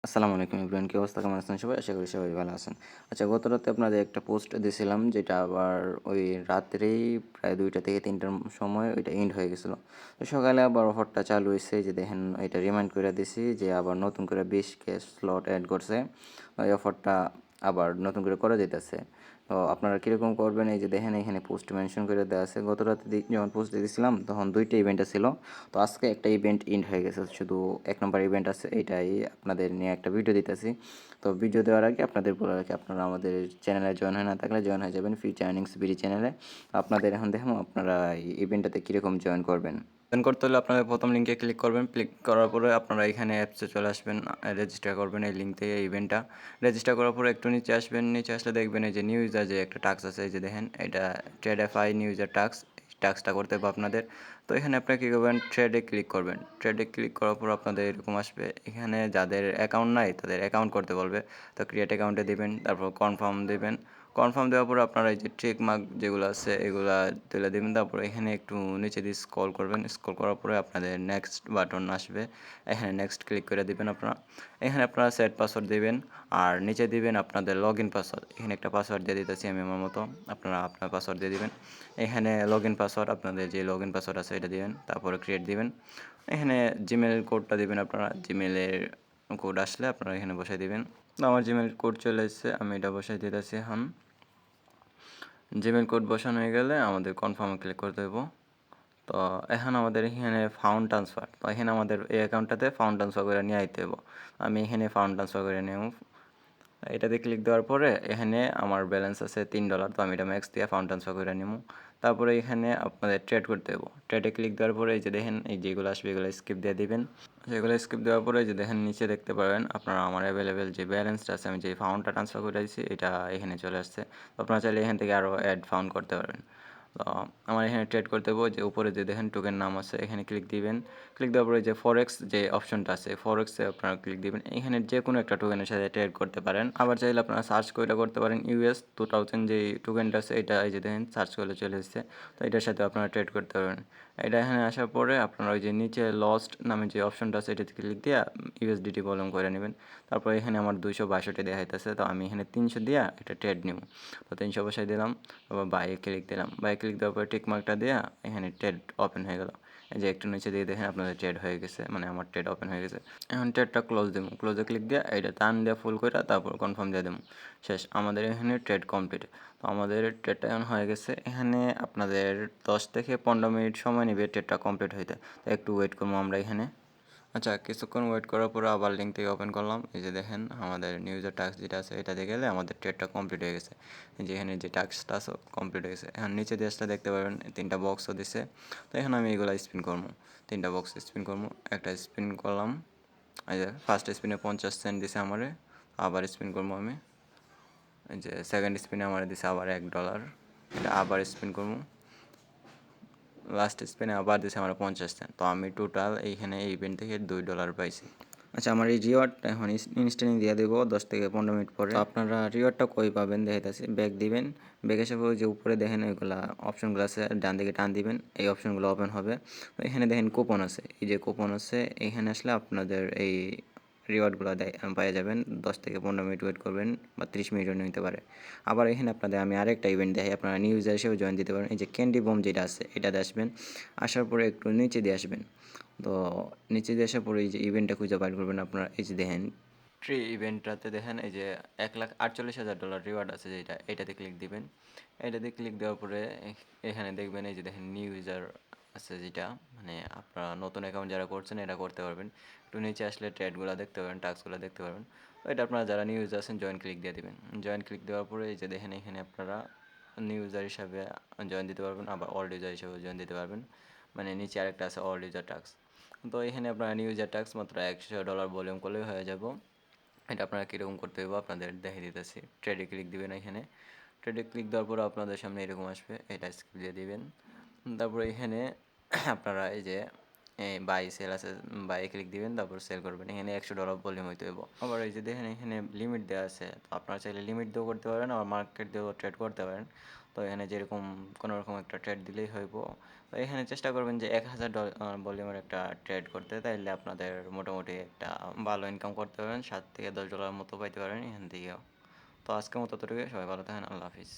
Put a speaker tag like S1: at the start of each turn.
S1: আসসালামু আলাইকুম ইব্রাহিম, কি অবস্থা, কেমন আছেন সবাই? আশা করি সবাই ভালো আছেন। আচ্ছা, গত রাতে আপনাদের একটা পোস্ট দিয়েছিলাম, যেটা আবার ওই রাত্রেই প্রায় 2টা থেকে 3টার সময় ওইটা এন্ড হয়ে গেছিলো। তো সকালে আবার অফারটা চালু হয়েছে, যে দেখেন এটা রিমাইন্ড করে দিছি যে আবার নতুন করে 20K স্লট অ্যাড করছে। ওই অফারটা আবার নতুন করে করা যেতেছে। তো আপনারা কীরকম করবেন, এই যে দেখেন এখানে পোস্ট মেনশন করে দেওয়া আছে। গত রাতে যখন পোস্ট দিয়েছিলাম তখন 2টা ইভেন্ট ছিল। তো আজকে একটা ইভেন্ট এন্ড হয়ে গেছে, শুধু 1 নম্বর ইভেন্ট আছে, এটাই আপনাদের নিয়ে একটা ভিডিও দিতেছি। তো ভিডিও দেওয়ার আগে আপনাদের বলে রাখি, আপনারা আমাদের চ্যানেলে জয়েন হয়ে না থাকলে জয়েন হয়ে যাবেন ফিউচার আর্নিংস বিডি চ্যানেলে। আপনাদের এখন দেখুন আপনারা এই ইভেন্টটাতে কীরকম জয়েন করবেন। জয়েন করতে হলে আপনাদের প্রথম লিঙ্কে ক্লিক করবেন। ক্লিক করার পরে আপনারা এখানে অ্যাপসে চলে আসবেন, রেজিস্টার করবেন এই লিঙ্ক থেকে ইভেন্টটা। রেজিস্টার করার পরে একটু নিচে আসবেন, নিচে আসলে দেখবেন এই যে নিউ ইউজার যে একটা টাস্ক আছে, এই যে দেখেন এটা trade FI new user task. টাস্কটা করতে হবে আপনাদের। তো এখানে আপনারা কী করবেন, ট্রেডে ক্লিক করবেন। ট্রেডে ক্লিক করার পর আপনাদের এরকম আসবে, এখানে যাদের অ্যাকাউন্ট নাই তাদের অ্যাকাউন্ট করতে বলবে। তো ক্রিয়েট অ্যাকাউন্টে দিবেন, তারপর কনফার্ম দেবেন। কনফার্ম দেওয়ার পর আপনারা এই যে চেক মার্ক যেগুলো আছে এগুলা তুলে দেবেন। তারপর এখানে একটু নিচে দিয়ে স্ক্রল করবেন। স্ক্রল করার পরে আপনাদের নেক্সট বাটন আসবে, এখানে নেক্সট ক্লিক করে দিবেন আপনারা। এখানে আপনারা সেট পাসওয়ার্ড দিবেন, আর নিচে দিবেন আপনাদের লগ ইন পাসওয়ার্ড। এখানে একটা পাসওয়ার্ড দিয়ে দিতেছি আমি আমার মতো, আপনারা আপনার পাসওয়ার্ড দিয়ে দিবেন। এখানে লগ ইন পাসওয়ার্ড, আপনাদের যে লগ ইন পাসওয়ার্ড আছে এটা দিবেন, তারপরে ক্রিয়েট দিবেন। এখানে জিমেল কোডটা দিবেন, আপনারা জিমেলের কোড আসলে আপনারা এখানে বসাই দিবেন। তো আমার জিমেল কোড চলে এসেছে, আমি এটা বসাই দিতেছি এখন। জিমেল কোড বসানো হয়ে গেলে আমাদের কনফার্মে ক্লিক করতে দেবো। তো এখন আমাদের এখানে ফান্ড ট্রান্সফার, তো এখানে আমাদের এই অ্যাকাউন্টটাতে ফান্ড ট্রান্সফার করে নিয়ে আইতে হবে। আমি এখানে ফান্ড ট্রান্সফার করে নেব। এটাতে ক্লিক দেওয়ার পরে এখানে আমার ব্যালেন্স আছে $3, তো আমি এটা ম্যাক্স দিয়ে ফান্ড ট্রান্সফার করে নেব। তারপরে এখানে আপনাদের ট্রেড করতে দেবো। ট্রেডে ক্লিক দেওয়ার পরে এই যে দেখেন এই যেগুলো আসবে এগুলো স্কিপ দিয়ে দিবেন। সেগুলো স্কিপ দেওয়ার পরে যে দেখেন নিচে দেখতে পাবেন আপনারা আমার অ্যাভেলেবেল যে ব্যালেন্সটা আছে, আমি যে ফান্ডটা ট্রান্সফার করে দিয়েছি এটা এখানে চলে আসছে। তো আপনারা চাইলে এখান থেকে আরও অ্যাড ফাউন্ড করতে পারবেন। তো আমার এখানে ট্রেড করতে হবে, যে উপরে যে দেখেন টোকেন নাম আছে এখানে ক্লিক দিবেন। ক্লিক দেওয়ার পরে যে ফরেক্স যে অপশনটা আছে, ফরেক্সে আপনারা ক্লিক দিবেন। এখানে যে কোনো একটা টোকেনের সাথে ট্রেড করতে পারেন। আবার চাইলে আপনারা সার্চ করে করতে পারেন US 2000 যে টোকেনটা আছে, এটা এই যে দেখেন সার্চ করলে চলে এসেছে। তো এটার সাথে আপনারা ট্রেড করতে পারবেন। এটা এখানে আসার পরে আপনারা ওই যে নিচে লস্ট নামে যে অপশনটা আছে এটাতে ক্লিক দিয়ে USDT ভলিউম করে নেবেন। তারপর এখানে আমার 262 দেখাইতেছে, তো আমি এখানে 300 দিয়ে এটা ট্রেড নেব। তো 300 বসাই দিলাম, তারপর বাইয়ে ক্লিক দিলাম। বাইয়ে ক্লিক দেওয়ার পরে টিক মার্কটা দিয়ে এখানে ট্রেড ওপেন হয়ে গেল। এই যে একটু নিচে দিয়ে দেখেন আপনাদের ট্রেড হয়ে গেছে, মানে আমার ট্রেড ওপেন হয়ে গেছে। এখন ট্রেডটা ক্লোজ দেবো, ক্লোজে ক্লিক দিয়ে এটা টান দিয়ে ফুল করে তারপর কনফার্ম দিয়ে দেবো। শেষ, আমাদের এখানে ট্রেড কমপ্লিট। তো আমাদের ট্রেডটা এখন হয়ে গেছে। এখানে আপনাদের 10 থেকে 15 মিনিট সময় নেবে ট্রেডটা কমপ্লিট হইতে। তো একটু ওয়েট করবো আমরা এখানে। আচ্ছা, কিছুক্ষণ ওয়েট করার পরে আবার লিঙ্ক থেকে ওপেন করলাম। এই যে দেখেন আমাদের নিউজের টাস্ক যেটা আছে এটাতে গেলে আমাদের ট্রেডটা কমপ্লিট হয়ে গেছে। যেখানে যে টাস্কটা আছে কমপ্লিট হয়ে গেছে। এখন নিচে দেশটা দেখতে পাবেন 3টা বক্সও দিছে। তো এখন আমি এগুলো স্পিন করবো, 3টা বক্স স্পিন করবো। একটা স্পিন করলাম, এই যে ফার্স্ট স্পিনে 50 সেন্ট দিছে আমারে। আবার স্পিন করবো আমি, এই যে সেকেন্ড স্পিনে আমার দিছে আবার $1। এটা আবার স্পিন করবো, লাস্ট স্পিনে আবার দিছে আমার 50 সেন্ট। তো আমি টোটাল এইখানে এই ইভেন্ট থেকে $2 পাইছি। আচ্ছা, আমার এই রিওয়ার্ডটা এখন ইনস্ট্যান্টলি দিয়ে দেবো 10 থেকে 15 মিনিট পরে। তো আপনারা রিওয়ার্ডটা কই পাবেন দেখাইতেছি। ব্যাক দিবেন, ব্যাক এসে পরে যে উপরে দেখেন ওইগুলা অপশনগুলো আছে, ডান দিকে টান দিবেন, এই অপশনগুলো ওপেন হবে। তো এখানে দেখেন কুপন আছে, এই যে কুপন আছে এখানে আসলে আপনাদের এই রিওয়ার্ডগুলো পেয়ে যাবেন। 10 থেকে 15 মিনিট ওয়েট করবেন বা 30 মিনিটও নিতে পারে। আবার এখানে আপনাদের আমি আরেকটা ইভেন্ট দেখাই, আপনারা নিউ ইউজার হিসেবে জয়েন দিতে পারেন। এই যে ক্যান্ডি বম যেটা আছে এটাতে আসবেন, আসার পরে একটু নিচে দিয়ে আসবেন। তো নিচে দিয়ে আসার পরে এই যে ইভেন্টটা খুঁজে বাইর করবেন আপনারা। এই যে দেখেন ট্রি ইভেন্টটাতে দেখেন এই যে $1,48,000 রিওয়ার্ড আছে, যেটা এটাতে ক্লিক দিবেন। এটাতে ক্লিক দেওয়ার পরে এখানে দেখবেন এই যে দেখেন নিউ ইউজার আছে, যেটা মানে আপনারা নতুন অ্যাকাউন্ট যারা করছেন এটা করতে পারবেন। একটু নিচে আসলে ট্রেডগুলো দেখতে পারবেন, টাস্কগুলো দেখতে পারবেন। তো এটা আপনারা যারা নিউ ইউজার আছেন জয়েন ক্লিক দিয়ে দেবেন। জয়েন ক্লিক দেওয়ার পরে এই যে দেখেন এখানে আপনারা নিউ ইউজার হিসাবে জয়েন দিতে পারবেন, আবার ওল্ড ইউজার হিসাবে জয়েন দিতে পারবেন। মানে নিচে আরেকটা আছে ওল্ড ইউজার টাস্ক। তো এখানে আপনারা নিউ ইউজার টাস্ক মাত্র $100 ভলিউম করলেই হয়ে যাব। এটা আপনারা কীরকম করতে হবে আপনাদের দেখিয়ে দিতেছি। ট্রেডে ক্লিক দিবেন, এখানে ট্রেডে ক্লিক দেওয়ার পর আপনাদের সামনে এরকম আসবে, এটা স্কিপ দিয়ে দিবেন। তারপরে এখানে আপনারা এই যে বাই সেল আছে, বাই ক্লিক দিবেন, তারপর সেল করবেন। এখানে $100 ভলিউম হইতে হইব। আবার এই যে দেখেন এখানে লিমিট দেওয়া আছে, তো আপনারা চাইলে লিমিট দিয়েও করতে পারেন, আবার মার্কেট দিয়েও ট্রেড করতে পারেন। তো এখানে যেরকম কোনোরকম একটা ট্রেড দিলেই হইব। তো এখানে চেষ্টা করবেন যে ১,০০০ ভলিউমের একটা ট্রেড করতে। তাইলে আপনাদের মোটামুটি একটা ভালো ইনকাম করতে পারবেন। $৭ থেকে $10 মতো পাইতে পারেন এখান থেকেও। তো আজকের মতো এতটুকুই। সবাই ভালো থাকেন। আল্লাহ হাফিজ।